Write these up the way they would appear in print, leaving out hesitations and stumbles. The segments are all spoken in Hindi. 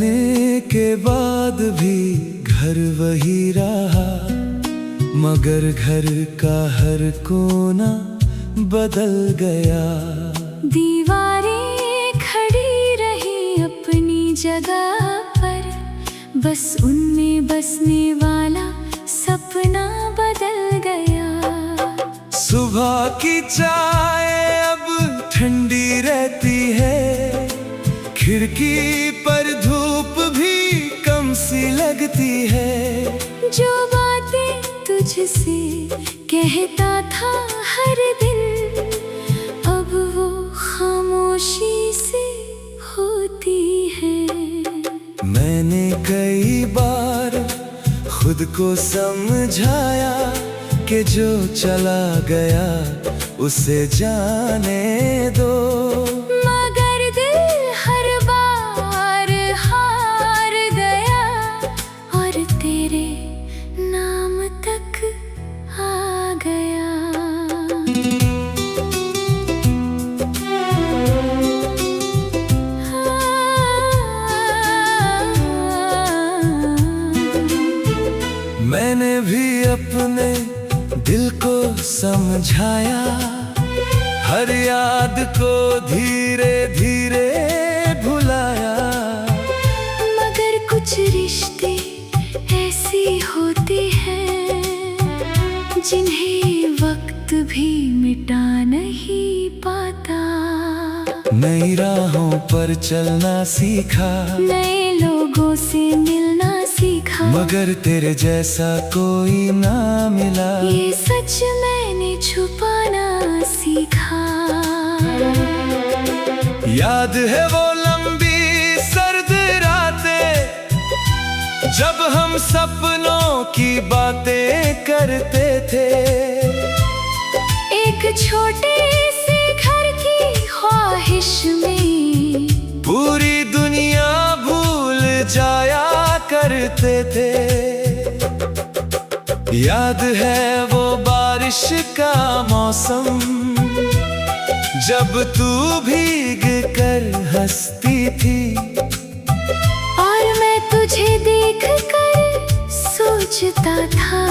जाने के बाद भी घर वही रहा, मगर घर का हर कोना बदल गया। दीवारें खड़ी रही अपनी जगह पर, बस उनमें बसने वाला सपना बदल गया। सुबह की चाय अब ठंडी रहती है, खिड़की पर धूप भी कम सी लगती है। जो बातें तुझसे कहता था हर दिन, अब वो खामोशी से होती है। मैंने कई बार खुद को समझाया कि जो चला गया उसे जाने दो, मगर दिल हर बार हार गया और तेरे नाम तक आ गया। मैंने भी अपने दिल को समझाया, हर याद को धीरे धीरे भुलाया। मगर कुछ रिश्ते ऐसे होते हैं जिन्हें वक्त भी मिटा नहीं पाता। नई राहों पर चलना सीखा, नए लोगों से मिलना सीखा, मगर तेरे जैसा कोई ना मिला। ये सच मैंने छुपाना सीखा। याद है वो लंबी सर्द रातें, जब हम सपनों की बातें करते थे। एक छोटे से घर की ख्वाहिश में पूरी दुनिया भूल जाया करते थे। याद है वो बारिश का मौसम, जब तू भीग कर हंसती थी और मैं तुझे देख कर सोचता था,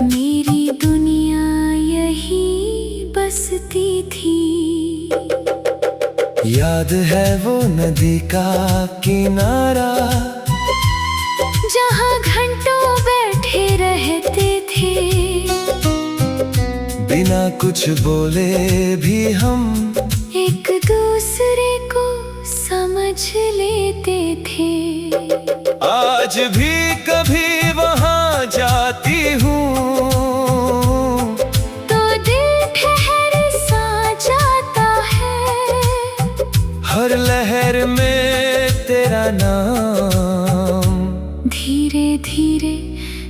मेरी दुनिया यही बसती थी। याद है वो नदी का किनारा, जहाँ घंटों बैठे रहते थे। बिना कुछ बोले भी हम एक दूसरे को समझ लेते थे। आज भी कभी वहाँ जाती हूँ तो दिल ठहर सा जाता है, हर लहर में तेरा नाम धीरे धीरे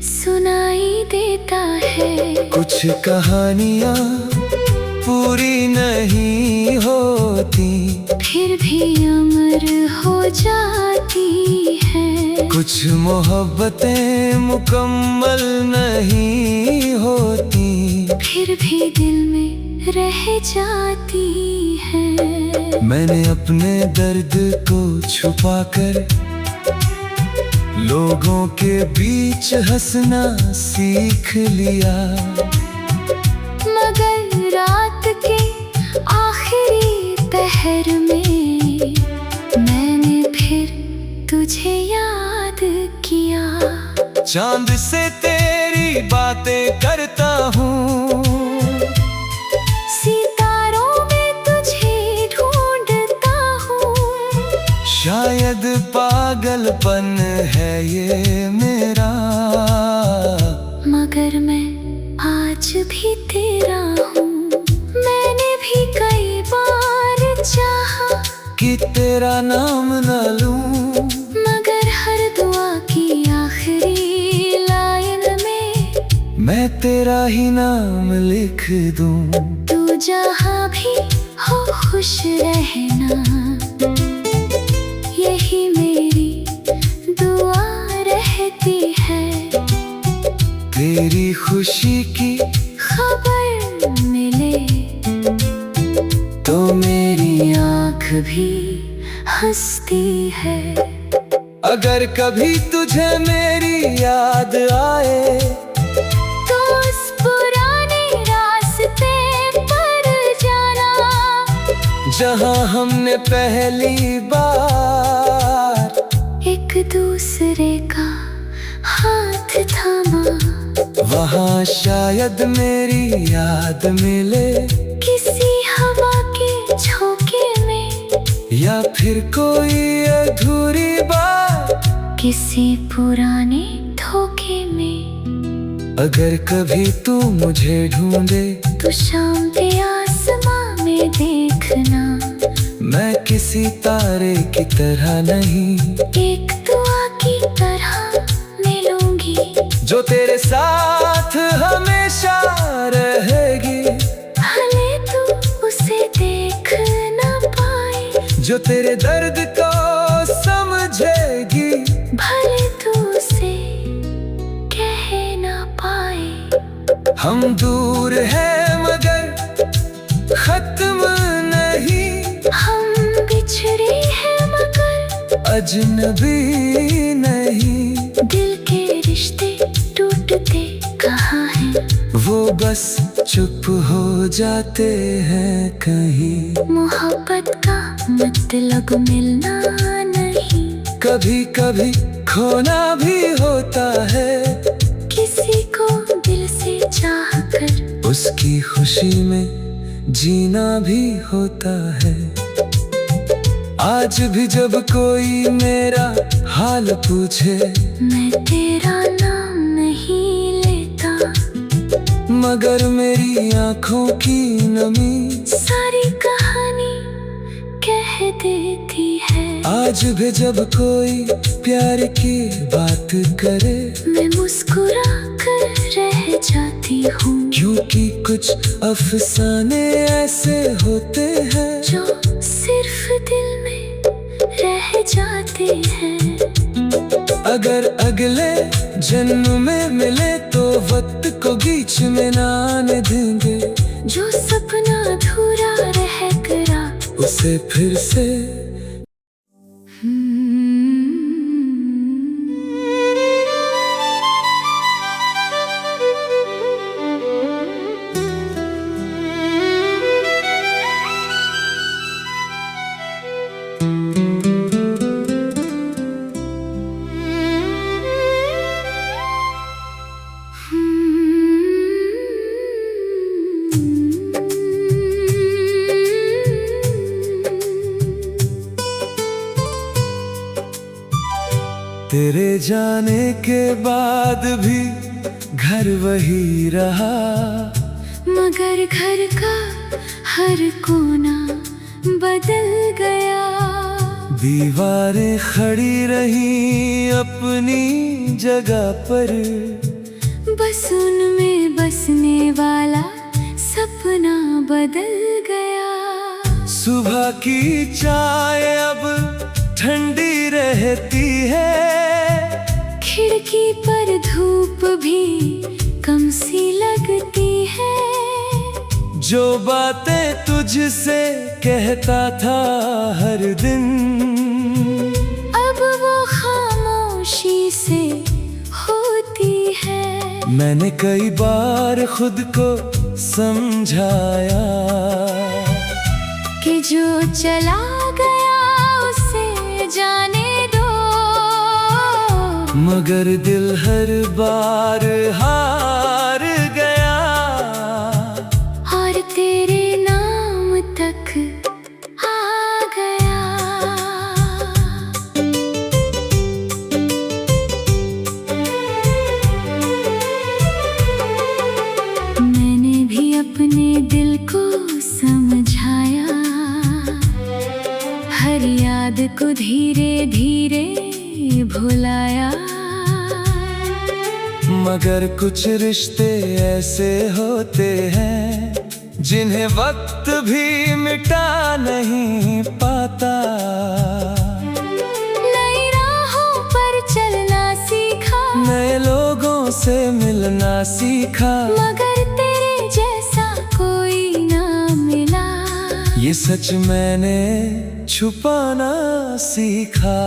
सुनाई देता है। कुछ कहानियाँ पूरी नहीं होती, फिर भी अमर हो जाती है। कुछ मोहब्बतें मुकम्मल नहीं होती, फिर भी दिल में रह जाती है। मैंने अपने दर्द को छुपाकर लोगों के बीच हंसना सीख लिया, मगर रात के आखिरी पहर में मैंने फिर तुझे याद किया। चांद से तेरी बातें करता हूँ, सितारों में तुझे ढूंढता हूँ। शायद पागलपन है ये मेरा, मगर मैं आज भी तेरा हूँ। मैंने भी कई बार चाहा कि तेरा नाम न लूं, मगर हर दुआ की आखिरी लाइन में मैं तेरा ही नाम लिख दूं। तू जहाँ भी हो खुश रहना, यही मेरी दुआ रहती है। तेरी खुशी की खबर मिले तो मेरी आँख भी हंसती है। अगर कभी तुझे मेरी याद आए तो उस पुराने रास्ते पर जाना, जहाँ हमने पहली बार एक दूसरे का हाथ थामा। वहाँ शायद मेरी याद मिले, किसी हवा के झोंके में, या फिर कोई अधूरी बात किसी पुराने धोखे में। अगर कभी तू मुझे ढूंढे तो शाम के आसमां में देखना, मैं किसी तारे की तरह नहीं, एक दुआ की तरह मिलूंगी, जो तेरे साथ हमेशा रहेगी। भले तू उसे देख न पाए, जो तेरे दर्द को समझेगी, भले तू उसे कह न पाए। हम दूर हैं मगर खत्म नहीं, हम बिछड़े हैं मगर अजनबी नहीं। दिल के रिश्ते टूटते कहाँ हैं, वो बस चुप हो जाते हैं कहीं। मोहब्बत का मतलब मिलना नहीं, कभी कभी खोना भी होता है, किसी को दिल से चाह कर उसकी खुशी में जीना भी होता है। आज भी जब कोई मेरा हाल पूछे, मैं तेरा नाम नहीं लेता, मगर मेरी आंखों की नमी सारी कहानी कह देती है। आज भी जब कोई प्यार की बात करे, मैं मुस्कुरा कर रह जाती हूँ, क्योंकि कुछ अफसाने ऐसे होते हैं जो सिर्फ दिल में रह जाते हैं। अगर अगले जन्म में मिले तो वक्त को बीच में ना आने देंगे, जो सपना अधूरा रह गया उसे फिर से तेरे जाने के बाद भी घर वही रहा, मगर घर का हर कोना बदल गया। दीवारें खड़ी रही अपनी जगह पर, बस उनमें बसने वाला सपना बदल गया। सुबह की चाय अब ठंडी रहती है, खिड़की पर धूप भी कम सी लगती है। जो बातें तुझसे कहता था हर दिन, अब वो खामोशी से होती है। मैंने कई बार खुद को समझाया कि जो चला गया उसे जाने दो, मगर दिल हर बार हार गया और तेरे नाम तक आ गया। मैंने भी अपने दिल को समझाया, हर याद को धीरे धीरे भुलाया। मगर कुछ रिश्ते ऐसे होते हैं जिन्हें वक्त भी मिटा नहीं पाता। नई राहों पर चलना सीखा, नए लोगों से मिलना सीखा, मगर तेरे जैसा कोई ना मिला। ये सच मैंने छुपाना सीखा।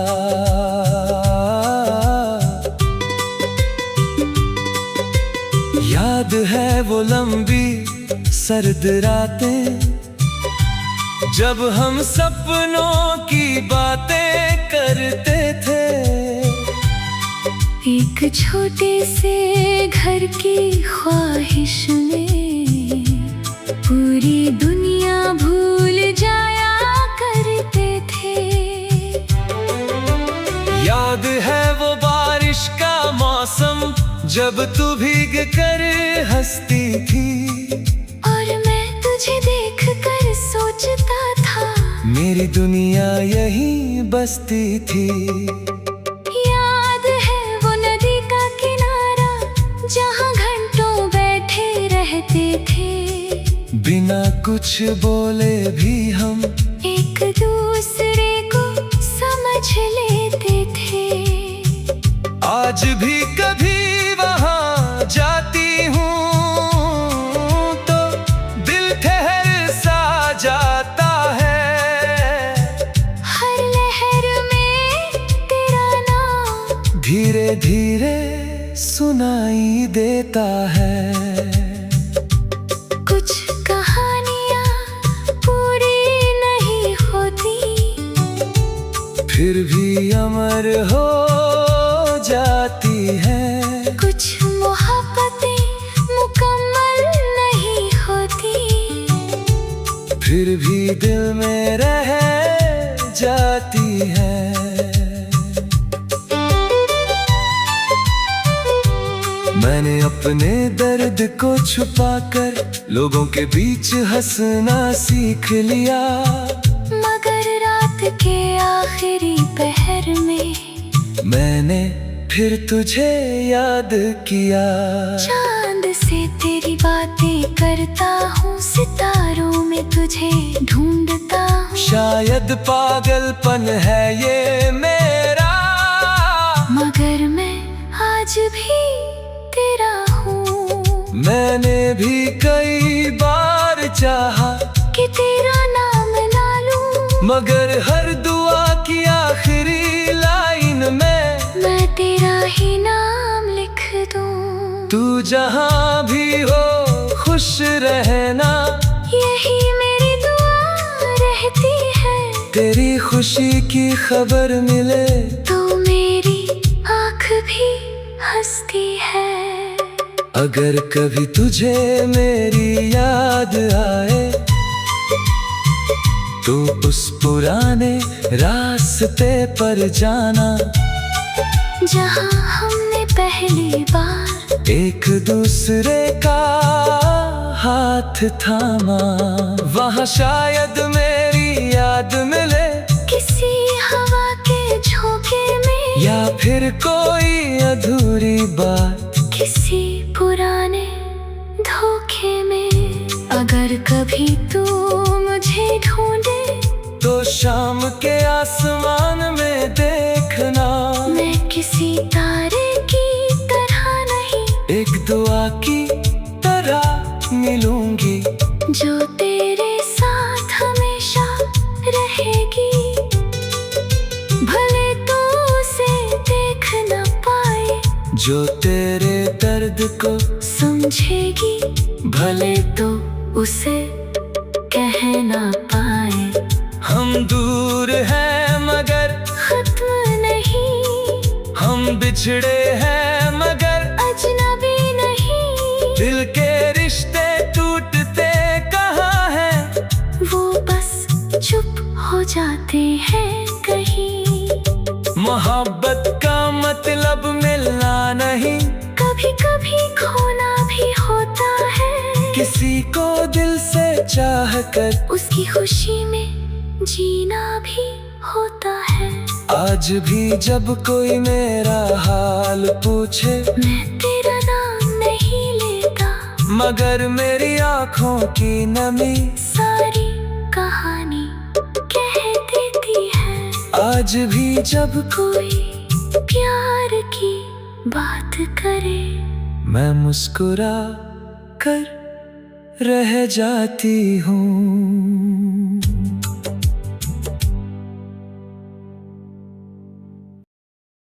याद है वो लंबी सर्द रातें, जब हम सपनों की बातें करते थे। एक छोटे से घर की ख्वाहिश में पूरी दुनिया भूल जाया करते थे। याद है वो बारिश का मौसम, जब तू भीग कर हंसती थी, और मैं तुझे देख कर सोचता था मेरी दुनिया यहीं बसती थी। याद है वो नदी का किनारा, जहाँ घंटों बैठे रहते थे। बिना कुछ बोले भी हम एक दूसरे को समझ लेते थे। आज भी कभी वहाँ जाती हूँ तो दिल ठहर सा जाता है। हर लहर में तेरा नाम धीरे धीरे सुनाई देता है। कुछ कहानियाँ पूरी नहीं होती, फिर भी अमर हो जाती है। कुछ मोहब्बतें मुकम्मल नहीं होती, फिर भी दिल में रह जाती है। मैंने अपने दर्द को छुपाकर लोगों के बीच हंसना सीख लिया, मगर रात के आखिरी पहर में मैंने फिर तुझे याद किया। चांद से तेरी बातें करता हूँ, सितारों में तुझे ढूंढता हूँ। शायद पागलपन है ये मेरा, मगर मैं आज भी तेरा हूँ। मैंने भी कई बार चाहा कि तेरा नाम ना लूं, मगर हर दुआ की आखिरी लाइन में मैं तेरा ही नाम लिख दूं। तू जहाँ भी हो खुश रहना, यही मेरी दुआ रहती है। तेरी खुशी की खबर मिले तो मेरी आँख भी हंसती है। अगर कभी तुझे मेरी याद आए तो उस पुराने रास्ते पर जाना, जहाँ हमने पहली बार एक दूसरे का हाथ थामा। वहाँ शायद मेरी याद मिले किसी हवा के झोंके में, या फिर कोई अधूरी बात किसी पुराने धोखे में। अगर कभी तू मुझे ढूंढे तो शाम के आसमान में देखना, मैं किसी तारे की तरह नहीं, एक दुआ की तरह मिलूंगी, जो तेरे साथ हमेशा रहेगी। भले तू उसे देख न पाए, जो तेरे दर्द को समझेगी। भले तो उसे कह न पाए, हम दूर हैं मगर खत्म नहीं, हम बिछड़े हैं मगर अजनबी नहीं। दिल के रिश्ते टूटते कहाँ हैं, वो बस चुप हो जाते हैं कहीं। मोहब्बत का मतलब मिलना नहीं, कभी कभी खोना भी होता है। किसी को दिल से चाह कर उसकी खुशी में जीना भी होता है। आज भी जब कोई मेरा हाल पूछे, मैं तेरा नाम नहीं लेता, मगर मेरी आँखों की नमी सारी कहानी कह देती है। आज भी जब कोई प्यार की बात करे, मैं मुस्कुरा कर रह जाती हूँ।